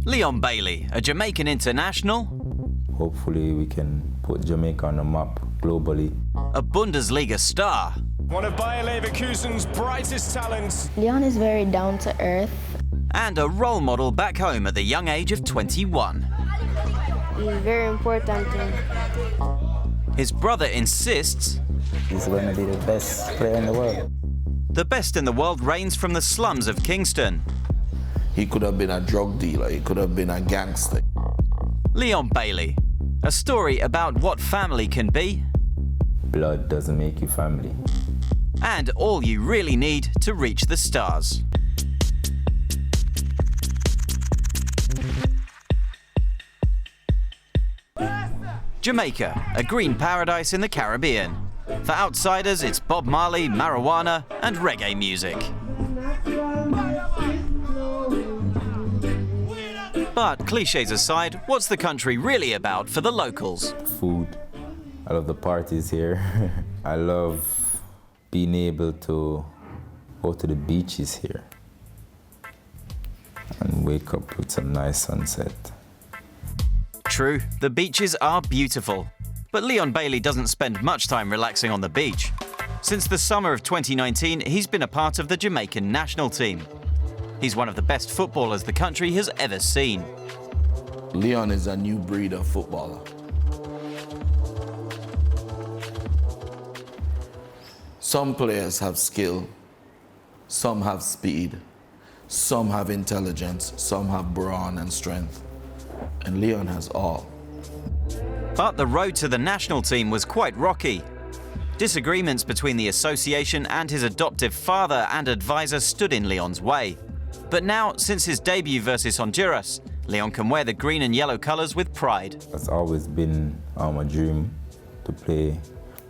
Leon Bailey, a Jamaican international. Hopefully we can put Jamaica on the map globally. A Bundesliga star. One of Bayer Leverkusen's brightest talents. Leon is very down to earth. And a role model back home at the young age of 21. He's very important to me. His brother insists he's going to be the best player in the world. The best in the world reigns from the slums of Kingston. He could have been a drug dealer, he could have been a gangster. Leon Bailey, a story about what family can be. Blood doesn't make you family. And all you really need to reach the stars. Jamaica, a green paradise in the Caribbean. For outsiders, it's Bob Marley, marijuana, and reggae music. But clichés aside, what's the country really about for the locals? Food. I love the parties here. I love being able to go to the beaches here and wake up with some nice sunset. True, the beaches are beautiful. But Leon Bailey doesn't spend much time relaxing on the beach. Since the summer of 2019, he's been a part of the Jamaican national team. He's one of the best footballers the country has ever seen. Leon is a new breed of footballer. Some players have skill, some have speed, some have intelligence, some have brawn and strength. And Leon has all. But the road to the national team was quite rocky. Disagreements between the association and his adoptive father and advisor stood in Leon's way. But now, since his debut versus Honduras, Leon can wear the green and yellow colours with pride. It's always been a dream to play,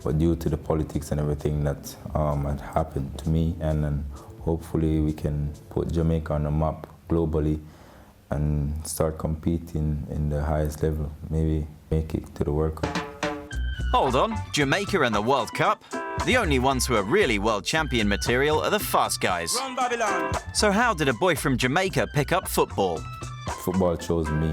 but due to the politics and everything that had happened to me, and then hopefully we can put Jamaica on the map globally and start competing in the highest level, maybe make it to the World Cup. Hold on, Jamaica and the World Cup? The only ones who are really world champion material are the fast guys. Run, Babylon. So how did a boy from Jamaica pick up football? Football chose me.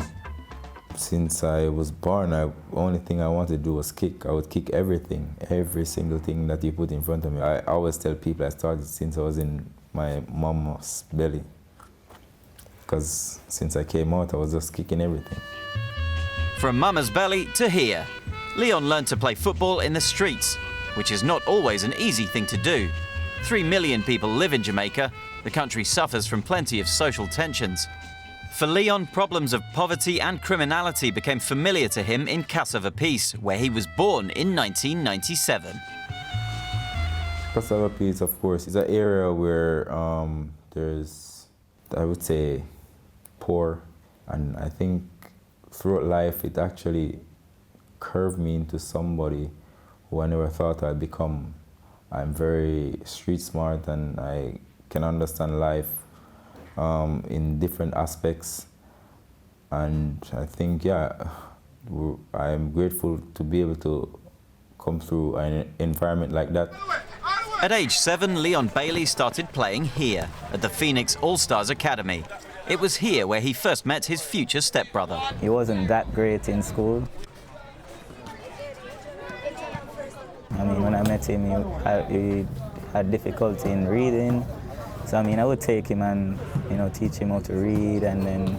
Since I was born, the only thing I wanted to do was kick. I would kick everything, every single thing that you put in front of me. I always tell people I started since I was in my mom's belly. Because since I came out, I was just kicking everything. From mama's belly to here, Leon learned to play football in the streets, which is not always an easy thing to do. 3 million people live in Jamaica. The country suffers from plenty of social tensions. For Leon, problems of poverty and criminality became familiar to him in Cassava Peace, where he was born in 1997. Cassava Peace, of course, is an area where there's, I would say, poor, and I think throughout life it actually curved me into somebody who I never thought I'd become. I'm very street smart and I can understand life in different aspects, and I think, yeah, I'm grateful to be able to come through an environment like that. At age 7, Leon Bailey started playing here, at the Phoenix All-Stars Academy. It was here where he first met his future stepbrother. He wasn't that great in school. I mean, when I met him, he had difficulty in reading. So, I mean, I would take him and, teach him how to read, and then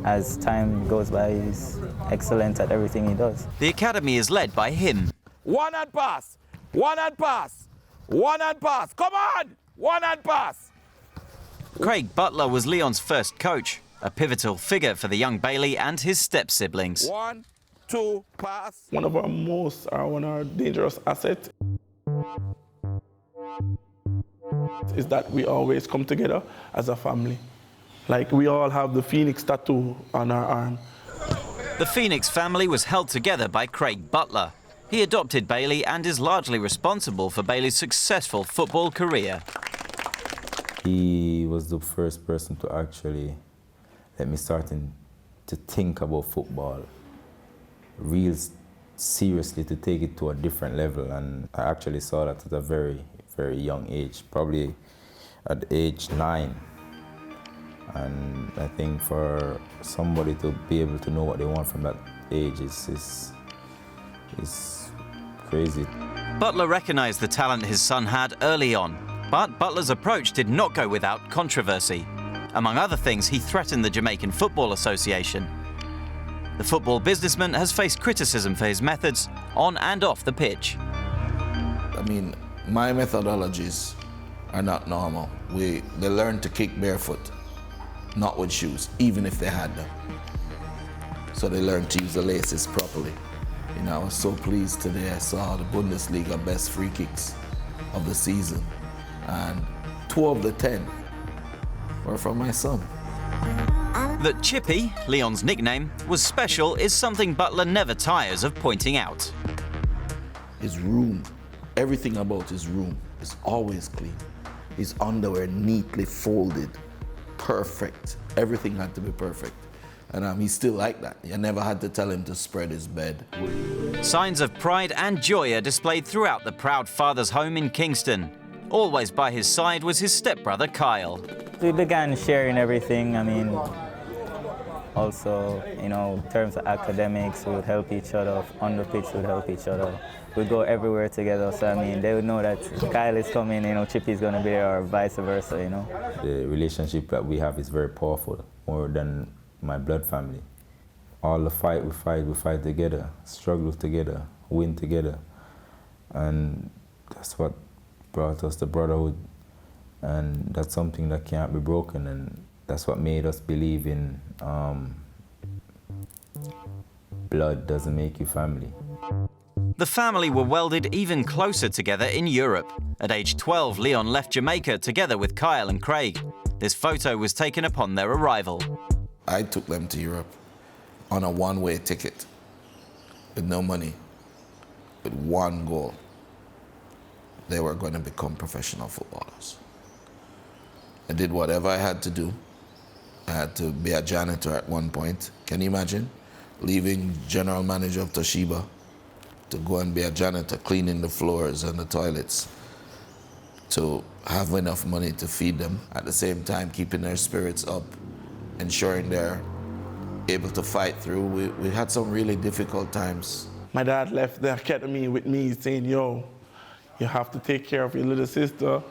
as time goes by, he's excellent at everything he does. The academy is led by him. One hand pass, one hand pass, one hand pass, come on, one hand pass. Craig Butler was Leon's first coach, a pivotal figure for the young Bailey and his step-siblings. 1, 2, pass. One of our dangerous assets is that we always come together as a family. Like, we all have the Phoenix tattoo on our arm. The Phoenix family was held together by Craig Butler. He adopted Bailey and is largely responsible for Bailey's successful football career. He was the first person to actually let me start to think about football, real seriously, to take it to a different level. And I actually saw that at a very, very young age, probably at age 9. And I think for somebody to be able to know what they want from that age is crazy. Butler recognised the talent his son had early on, but Butler's approach did not go without controversy. Among other things, he threatened the Jamaican Football Association. The football businessman has faced criticism for his methods on and off the pitch. I mean, my methodologies are not normal. They learn to kick barefoot, not with shoes, even if they had them. So they learn to use the laces properly. You know, I was so pleased today. I saw the Bundesliga best free kicks of the season, and 2 of the 10 were from my son. That Chippy, Leon's nickname, was special is something Butler never tires of pointing out. His room, everything about his room is always clean. His underwear neatly folded, perfect. Everything had to be perfect. And he's still like that. You never had to tell him to spread his bed. Signs of pride and joy are displayed throughout the proud father's home in Kingston. Always by his side was his stepbrother Kyle. We began sharing everything. I mean, also, you know, in terms of academics, we would help each other. On the pitch, we would help each other. We'd go everywhere together. So, I mean, they would know that Kyle is coming, you know, Chippy's going to be there, or vice versa, you know. The relationship that we have is very powerful, more than my blood family. All the fight, we fight together, struggle together, win together. And that's what brought us the brotherhood. And that's something that can't be broken. And that's what made us believe in blood doesn't make you family. The family were welded even closer together in Europe. At age 12, Leon left Jamaica together with Kyle and Craig. This photo was taken upon their arrival. I took them to Europe on a one-way ticket with no money, with one goal. They were going to become professional footballers. I did whatever I had to do. I had to be a janitor at one point. Can you imagine? Leaving general manager of Toshiba to go and be a janitor, cleaning the floors and the toilets, to have enough money to feed them, at the same time keeping their spirits up, ensuring they're able to fight through. We had some really difficult times. My dad left the academy with me saying, yo, you have to take care of your little sister.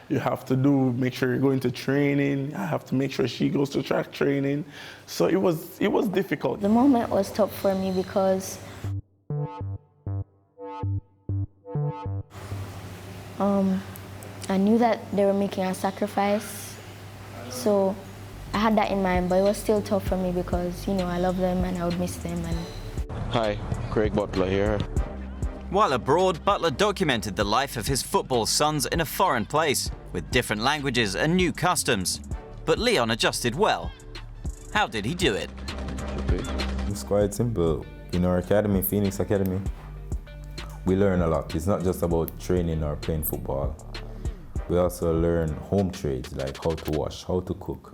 You have to make sure you're going to training. I have to make sure she goes to track training. So it was difficult. The moment was tough for me because I knew that they were making a sacrifice. So I had that in mind, but it was still tough for me because, you know, I love them and I would miss them. Hi, Craig Butler here. While abroad, Butler documented the life of his football sons in a foreign place, with different languages and new customs. But Leon adjusted well. How did he do it? It's quite simple. In our academy, Phoenix Academy, we learn a lot. It's not just about training or playing football. We also learn home trades, like how to wash, how to cook,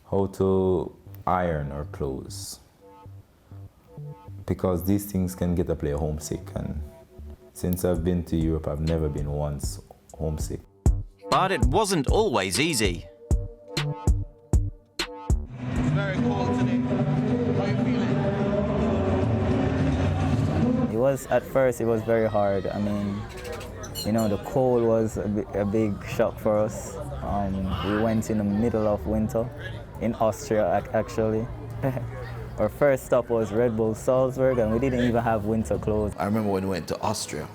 how to iron our clothes. Because these things can get a player homesick, and since I've been to Europe, I've never been once homesick. But it wasn't always easy. It's very cold today. How are you feeling? At first it was very hard. I mean, you know, the cold was a big shock for us. We went in the middle of winter in Austria, actually. Our first stop was Red Bull Salzburg, and we didn't even have winter clothes. I remember when we went to Austria,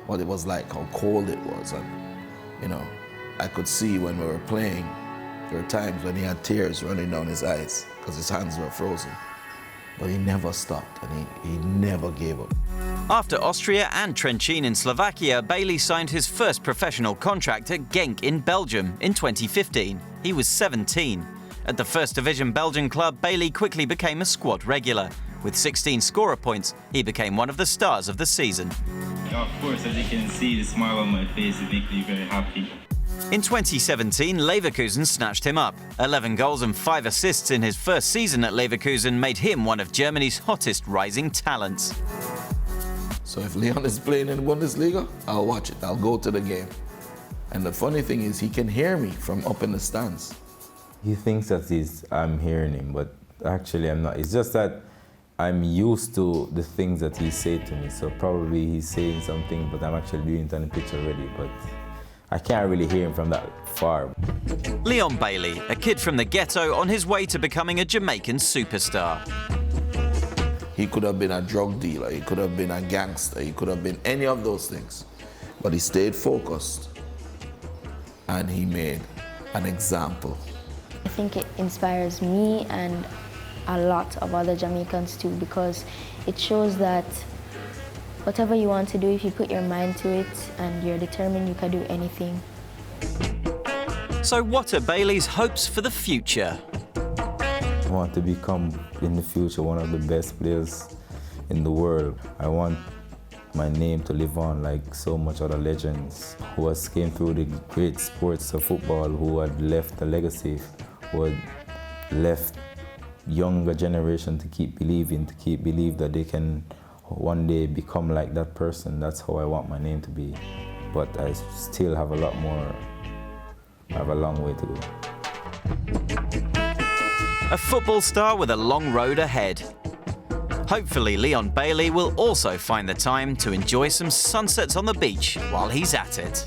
what it was like, how cold it was. And, you know, I could see when we were playing, there were times when he had tears running down his eyes because his hands were frozen. But he never stopped, and he never gave up. After Austria and Trenčín in Slovakia, Bailey signed his first professional contract at Genk in Belgium in 2015. He was 17. At the First Division Belgian club, Bailey quickly became a squad regular. With 16 scorer points, he became one of the stars of the season. Of course, as you can see, the smile on my face, it makes me very happy. In 2017, Leverkusen snatched him up. 11 goals and 5 assists in his first season at Leverkusen made him one of Germany's hottest rising talents. So if Leon is playing in the Bundesliga, I'll watch it. I'll go to the game. And the funny thing is, he can hear me from up in the stands. He thinks that I'm hearing him, but actually I'm not. It's just that I'm used to the things that he said to me, so probably he's saying something, but I'm actually doing it on the pitch already, but I can't really hear him from that far. Leon Bailey, a kid from the ghetto on his way to becoming a Jamaican superstar. He could have been a drug dealer, he could have been a gangster, he could have been any of those things. But he stayed focused and he made an example. I think it inspires me and a lot of other Jamaicans too, because it shows that whatever you want to do, if you put your mind to it and you're determined, you can do anything. So what are Bailey's hopes for the future? I want to become, in the future, one of the best players in the world. I want my name to live on like so much other legends who has came through the great sports of football, who had left a legacy, who had left younger generation to keep believe that they can one day become like that person. That's how I want my name to be. But I still have a lot more, I have a long way to go. A football star with a long road ahead. Hopefully Leon Bailey will also find the time to enjoy some sunsets on the beach while he's at it.